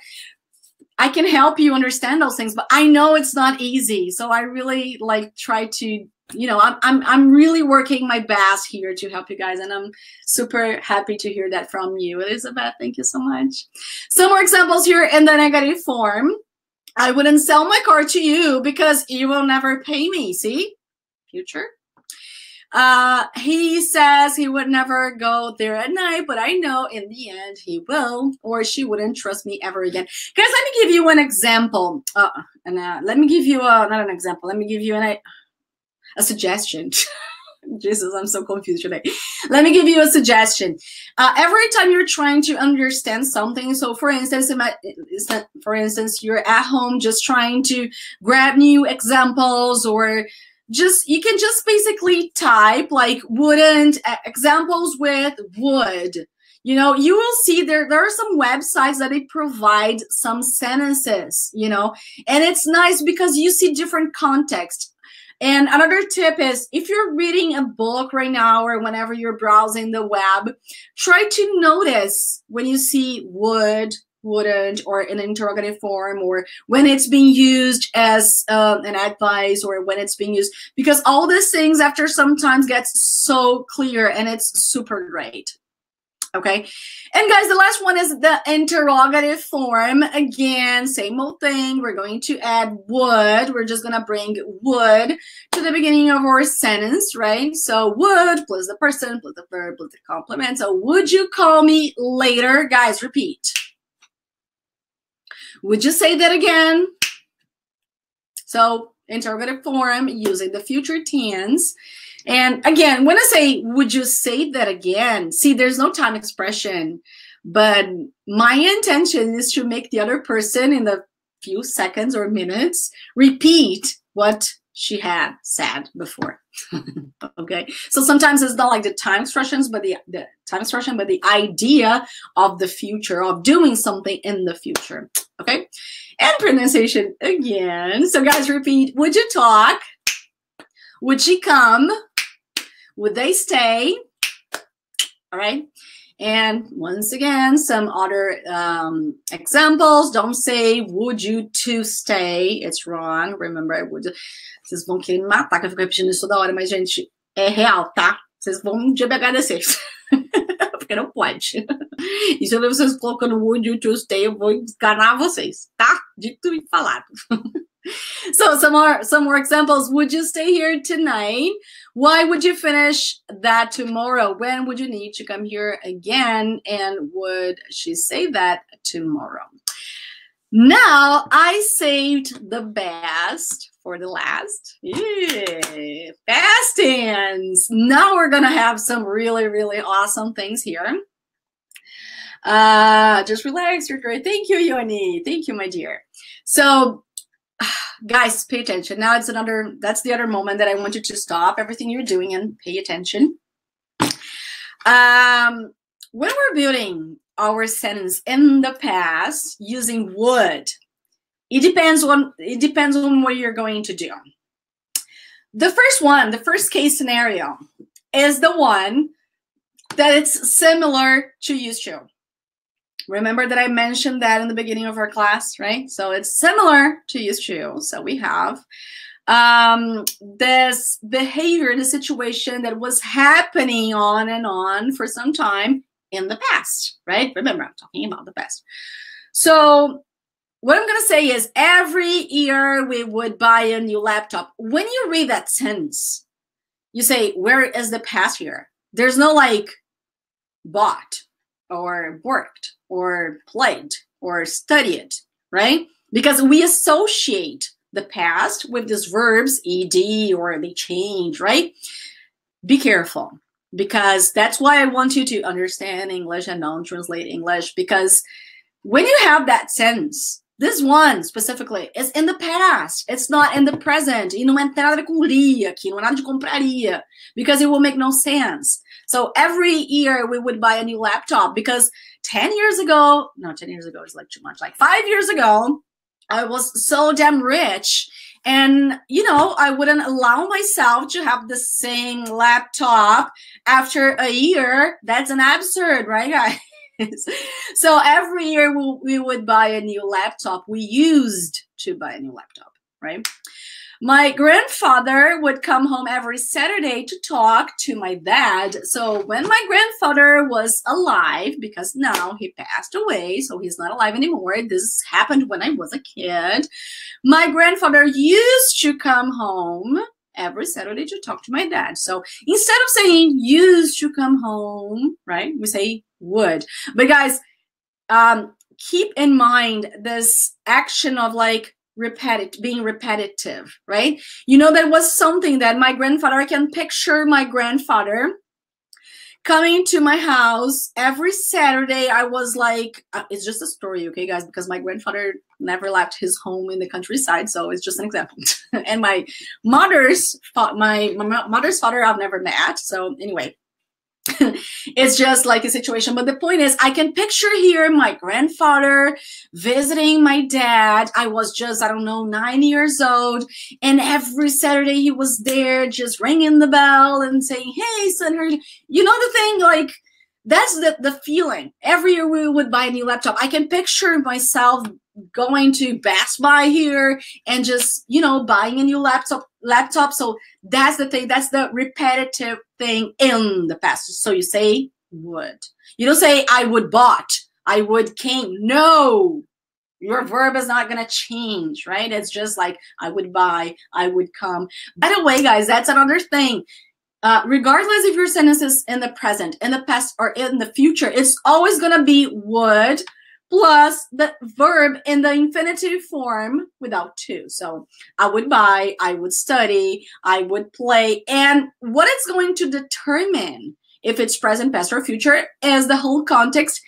I can help you understand those things, but I know it's not easy. So I really like try to, you know, I'm really working my best here to help you guys, and I'm super happy to hear that from you, Elizabeth. Thank you so much. Some more examples here in the negative form. I wouldn't sell my car to you because you will never pay me. See? Future. He says he would never go there at night, but I know in the end he will, or she wouldn't trust me ever again. Guys, let me give you an example. Let me give you not an example. Let me give you a suggestion. Jesus, I'm so confused today. Let me give you a suggestion. Every time you're trying to understand something, so for instance, you're at home just trying to grab new examples, or you can just basically type like wouldn't, examples with would. You know, you will see there are some websites that they provide some sentences, you know, and it's nice because you see different context. And another tip is, if you're reading a book right now or whenever you're browsing the web, try to notice when you see would, wouldn't, or an interrogative form, or when it's being used as an advice, or when it's being used, because all these things after sometimes gets so clear and it's super great. Okay, and guys, the last one is the interrogative form. Again, same old thing. We're going to add would. We're just gonna bring would to the beginning of our sentence, right? So would plus the person plus the verb plus the complement. So would you call me later? Guys, repeat. Would you say that again? So interrogative form using the future tense. And again, when I say, would you say that again? See, there's no time expression, but my intention is to make the other person in the few seconds or minutes repeat what she had said before. Okay, so sometimes it's not like the time expressions, but the time expression, but the idea of the future, of doing something in the future. Okay, and pronunciation again. So guys, repeat. Would you talk? Would she come? Would they stay? All right. And once again, some other examples. Don't say, would you to stay? It's wrong. Remember, would you... Vocês vão querer me matar, que eu fico repetindo isso toda hora, mas, gente, é real, tá? Vocês vão um dia me agradecer. Porque não pode. E se eu ver vocês colocando would you to stay, eu vou enganar vocês, tá? Dito e falado. So some more examples. Would you stay here tonight? Why would you finish that tomorrow? When would you need to come here again? And would she say that tomorrow? Now, I saved the best for the last. Yeah, past tense. Now we're going to have some really, really awesome things here. Just relax. You're great. Thank you, Yoni. Thank you, my dear. So, guys, pay attention. Now that's the other moment that I want you to stop everything you're doing and pay attention. When we're building our sentence in the past using would, it depends on what you're going to do. The first one, the first case scenario, is the one that it's similar to used to. Remember that I mentioned that in the beginning of our class, right? So it's similar to used to. So we have this behavior, the situation that was happening on and on for some time in the past, right? Remember, I'm talking about the past. So what I'm going to say is every year we would buy a new laptop. When you read that sentence, you say, where is the past here? There's no like bought or worked or played or studied, right? Because we associate the past with these verbs, ed, or they change, right? Be careful, because that's why I want you to understand English and don't translate English, because when you have that sentence, this one specifically is in the past. It's not in the present. E não tem nada a ver com lia aqui, não é nada de compraria, because it will make no sense. So every year we would buy a new laptop, because 10 years ago, no, 10 years ago is like too much, like 5 years ago, I was so damn rich. And, you know, I wouldn't allow myself to have the same laptop after a year. That's an absurd, right, guys? So every year we would buy a new laptop. We used to buy a new laptop, right? My grandfather would come home every Saturday to talk to my dad. So when my grandfather was alive, because now he passed away, so he's not alive anymore. This happened when I was a kid. My grandfather used to come home every Saturday to talk to my dad. So instead of saying used to come home, right, we say would. But guys, keep in mind this action of like being repetitive, right? You know, that was something that my grandfather, I can picture my grandfather coming to my house every Saturday. I was like, it's just a story, okay, guys, because my grandfather never left his home in the countryside, so it's just an example. And my mother's father I've never met, so anyway. It's just like a situation. But the point is, I can picture here my grandfather visiting my dad. I was just, I don't know, 9 years old. And every Saturday he was there just ringing the bell and saying, hey, son, you know the thing, like, that's the feeling. Every year we would buy a new laptop. I can picture myself going to Best Buy here and just, you know, buying a new laptop. So that's the thing. That's the repetitive thing in the past. So you say would. You don't say I would bought, I would came. No, your verb is not going to change, right? It's just like I would buy, I would come. By the way, guys, that's another thing. Regardless if your sentence is in the present, in the past, or in the future, it's always going to be would plus the verb in the infinitive form without to. So I would buy, I would study, I would play. And what it's going to determine if it's present, past, or future is the whole context.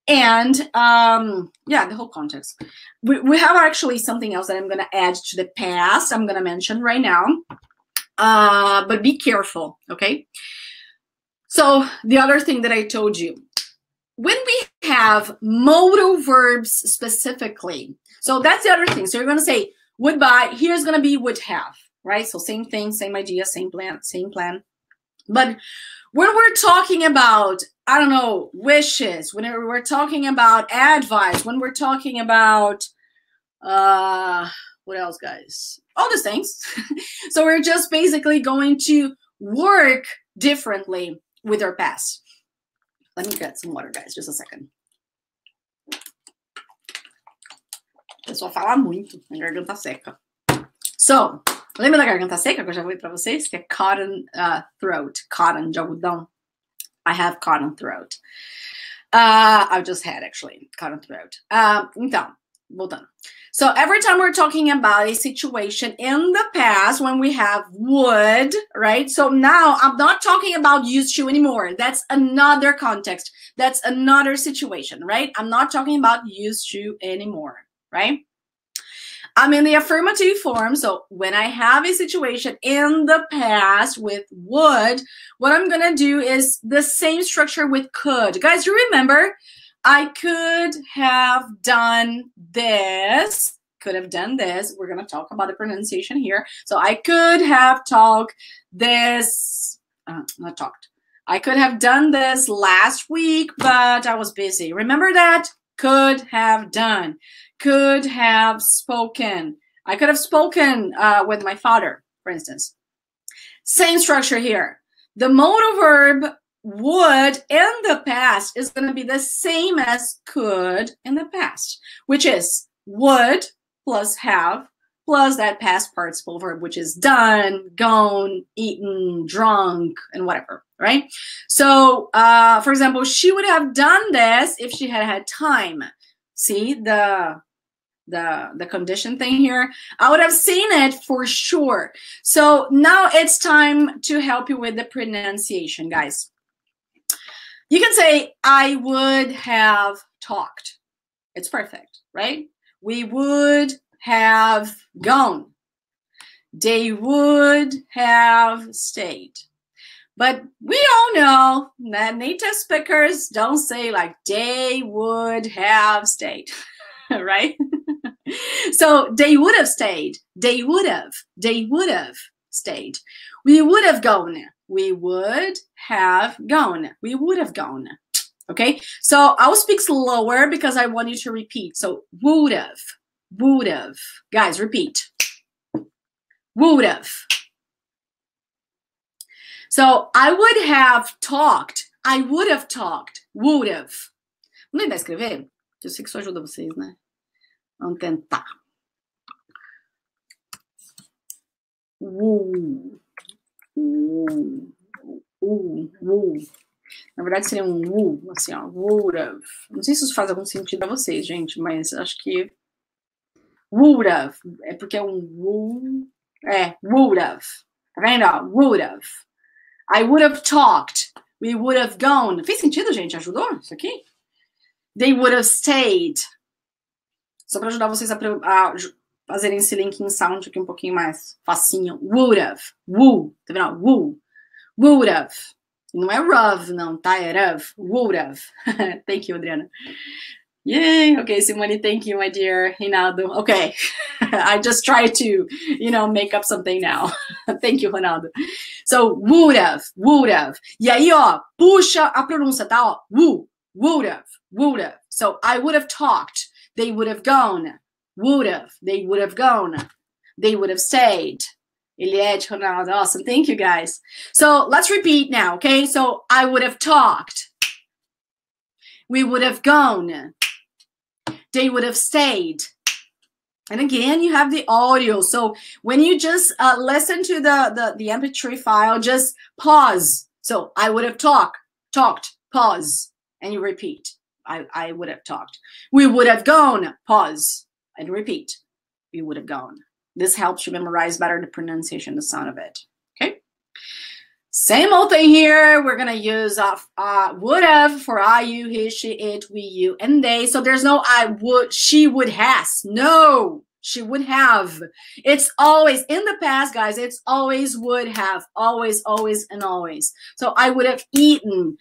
And yeah, the whole context. We have actually something else that I'm going to add to the past. I'm going to mention right now. But be careful, okay? So the other thing that I told you, when we have modal verbs specifically, so that's the other thing. So you're going to say would buy, here's going to be would have, right? So same thing, same idea, same plan. But when we're talking about, I don't know, wishes, when we're talking about advice, when we're talking about, what else, guys? All these things. So we're just basically going to work differently with our past. Let me get some water, guys. Just a second. Eu só falo muito, minha garganta seca. So, lembra da garganta seca que eu já falei pra vocês? Que é cotton throat. Cotton de algodão. I have cotton throat. I've just had, actually, cotton throat. Então, voltando. So every time we're talking about a situation in the past when we have would, right? So now I'm not talking about used to anymore. That's another context. That's another situation, right? I'm not talking about used to anymore, right? I'm in the affirmative form. So when I have a situation in the past with would, what I'm going to do is the same structure with could. Guys, you remember? I could have done this. Could have done this. We're going to talk about the pronunciation here. So I could have talked this. Not talked. I could have done this last week, but I was busy. Remember that? Could have done. Could have spoken. I could have spoken with my father, for instance. Same structure here. The modal verb would in the past is going to be the same as could in the past, which is would plus have plus that past participle verb, which is done, gone, eaten, drunk, and whatever, right? So, for example, she would have done this if she had had time. See the condition thing here? I would have seen it for sure. So now it's time to help you with the pronunciation, guys. You can say, I would have talked. It's perfect, right? We would have gone. They would have stayed. But we all know that native speakers don't say like, they would have stayed, right? So they would have stayed. They would have stayed. We would have gone. We would have gone. We would have gone. Okay, so I'll speak slower because I want you to repeat. So would have. Guys, repeat. would have. So I would have talked. I would have talked. Would have. Vamos tentar escrever? Eu sei que isso ajuda vocês, né? Vamos tentar. Na verdade seria um assim, ó. Would have. Não sei se isso faz algum sentido pra vocês, gente, mas acho que would have. É porque é would have. Tá vendo? Ó, would have. I would have talked. We would have gone. Fez sentido, gente? Ajudou isso aqui? They would have stayed. Só para ajudar vocês a fazerem esse linking sound aqui um pouquinho mais facinho. Would have. Woo. Tá vendo? Woo. Would have. Não é rough, não, tá? É rough. Would have. Thank you, Adriana. Yay. Okay, Simone, thank you, my dear Rinaldo. Okay. I just tried to, make up something now. Thank you, Ronaldo. So, would have. E aí, ó, puxa a pronúncia, tá? Ó, would have. So, I would have talked. They would have gone. Would have. They would have gone. They would have stayed. Eliette, Ronaldo, awesome. Thank you, guys. So, let's repeat now, okay? So, I would have talked. We would have gone. They would have stayed. And again, you have the audio. So when you just listen to the MP3 file, just pause. So I would have talked, pause, and you repeat. I would have talked. We would have gone, pause, and repeat. We would have gone. This helps you memorize better the pronunciation, the sound of it. Okay? Same old thing here. We're going to use would have for I, you, he, she, it, we, you, and they. So there's no I would, she would has. No, she would have. It's always in the past, guys. It's always would have. Always, always, and always. So I would have eaten.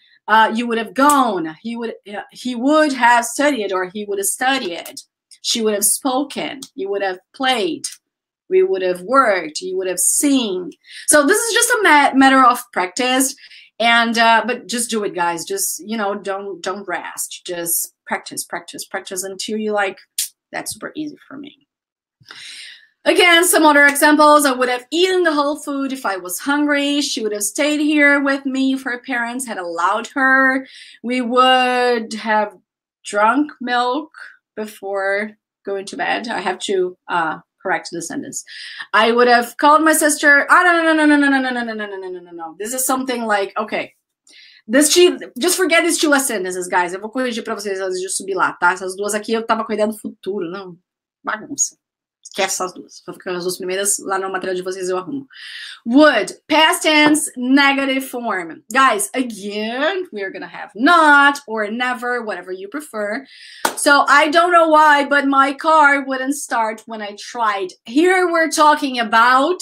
You would have gone. He would have studied, or he would have studied. She would have spoken. You would have played. We would have worked. You would have seen. So this is just a matter of practice, and but just do it, guys. Just don't rest. Just practice until you like. That's super easy for me. Again, some other examples. I would have eaten the whole food if I was hungry. She would have stayed here with me if her parents had allowed her. We would have drunk milk before going to bed. I have to correct the sentence. I would have called my sister. No. This is something like, okay. Just forget these two last sentences, guys. Eu vou corrigir pra vocês antes de subir lá, tá? Essas duas aqui eu tava com a ideia do futuro. Não, bagunça. Esquece essas duas. Vou ficar as duas primeiras lá no material de vocês eu arrumo. Would, past tense, negative form. Guys, again, we are gonna have not or never, whatever you prefer. So I don't know why, but my car wouldn't start when I tried. Here we're talking about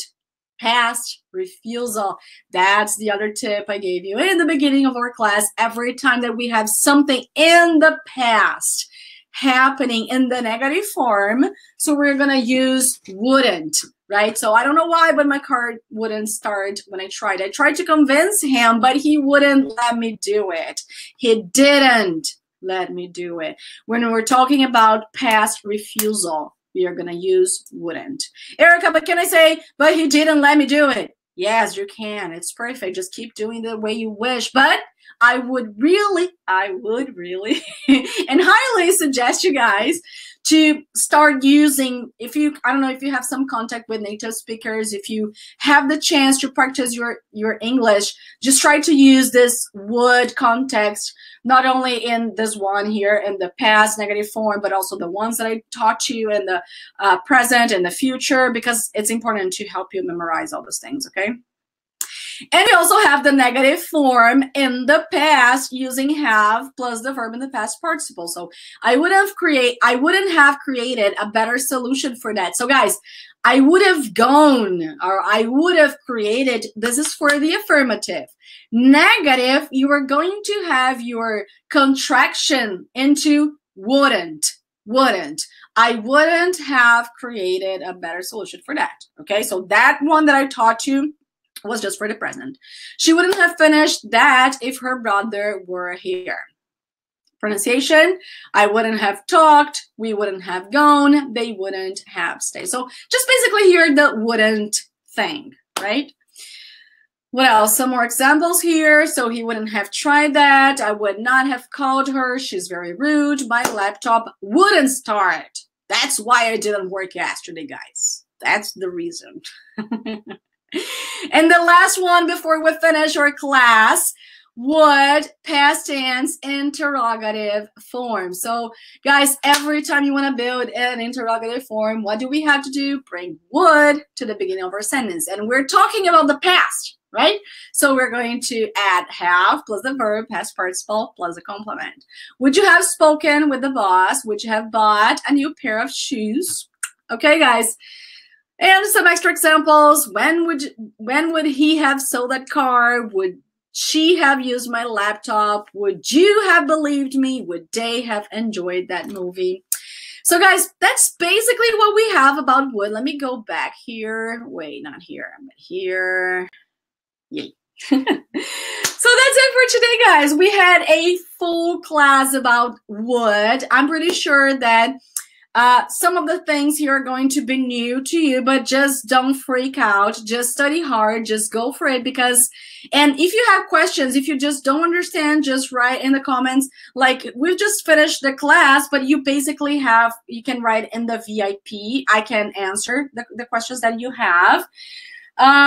past refusal. That's the other tip I gave you in the beginning of our class. Every time that we have something in the past happening in the negative form, so we're gonna use wouldn't, right? So I don't know why, but my car wouldn't start when I tried. I tried to convince him, but he wouldn't let me do it. He didn't let me do it. When we're talking about past refusal, we are gonna use wouldn't. Erika, but can I say, but he didn't let me do it? Yes, you can. It's perfect. Just keep doing the way you wish. But I would really, and highly suggest you guys to start using, I don't know if you have some contact with native speakers, if you have the chance to practice your English, just try to use this would context, not only in this one here in the past negative form, but also the ones that I taught you in the present and the future, because it's important to help you memorize all those things, okay? And we also have the negative form in the past using have plus the verb in the past participle. So I wouldn't have created a better solution for that. So guys, I would have gone, or I would have created, this is for the affirmative. Negative, you are going to have your contraction into wouldn't. I wouldn't have created a better solution for that. Okay, so that one that I taught you was just for the present. She wouldn't have finished that if her brother were here. Pronunciation, I wouldn't have talked, we wouldn't have gone, they wouldn't have stayed. So just basically here the wouldn't thing, right? What else? Some more examples here. So he wouldn't have tried that. I would not have called her. She's very rude. My laptop wouldn't start. That's why I didn't work yesterday, guys. That's the reason. And the last one before we finish our class, would, past tense, interrogative form. So guys, every time you want to build an interrogative form, what do we have to do? Bring would to the beginning of our sentence. And we're talking about the past, right? So we're going to add have plus the verb, past participle, plus the complement. Would you have spoken with the boss? Would you have bought a new pair of shoes? Okay, guys. And some extra examples. When would he have sold that car? Would she have used my laptop? Would you have believed me? Would they have enjoyed that movie? So guys, that's basically what we have about would. Let me go back here. Wait, not here, but here. Yay. So that's it for today, guys. We had a full class about would. I'm pretty sure that some of the things here are going to be new to you, but just don't freak out. Just study hard. Just go for it and if you have questions, if you just don't understand, just write in the comments. Like, we've just finished the class, but you basically you can write in the VIP. I can answer the questions that you have.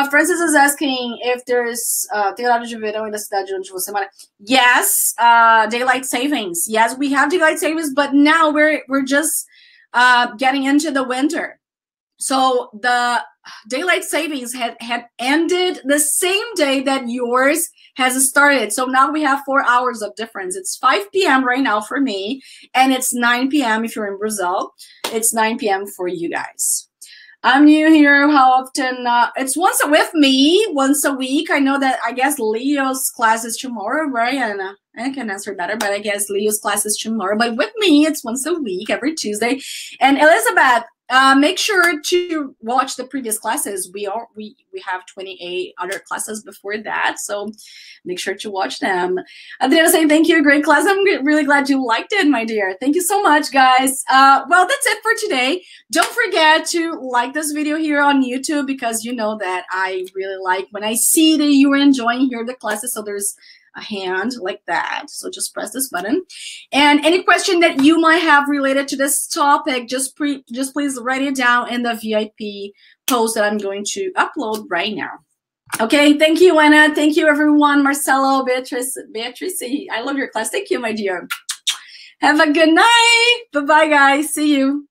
Francis is asking if there's tem horário de verão na cidade onde você mora. Yes, daylight savings. Yes, we have daylight savings, but now we're just getting into the winter. So the daylight savings had ended the same day that yours has started. So now we have 4 hours of difference. It's 5 p.m. right now for me, and it's 9 p.m. if you're in Brazil. It's 9 p.m. for you guys. I'm new here. How often? It's once a week. I know that, I guess Leo's class is tomorrow, right? And I can answer better, but I guess Leo's class is tomorrow. But with me, it's once a week, every Tuesday. And Elizabeth, make sure to watch the previous classes. We have 28 other classes before that, so make sure to watch them. Adriana saying thank you, great class. I'm really glad you liked it, my dear. Thank you so much, guys. Well, that's it for today. Don't forget to like this video here on YouTube, because you know that I really like when I see that you are enjoying here the classes. So there's a hand like that. So just press this button. And any question that you might have related to this topic, just please write it down in the VIP post that I'm going to upload right now. Okay, thank you, Anna. Thank you, everyone. Marcelo, Beatrice, I love your class. Thank you, my dear. Have a good night. Bye-bye, guys. See you.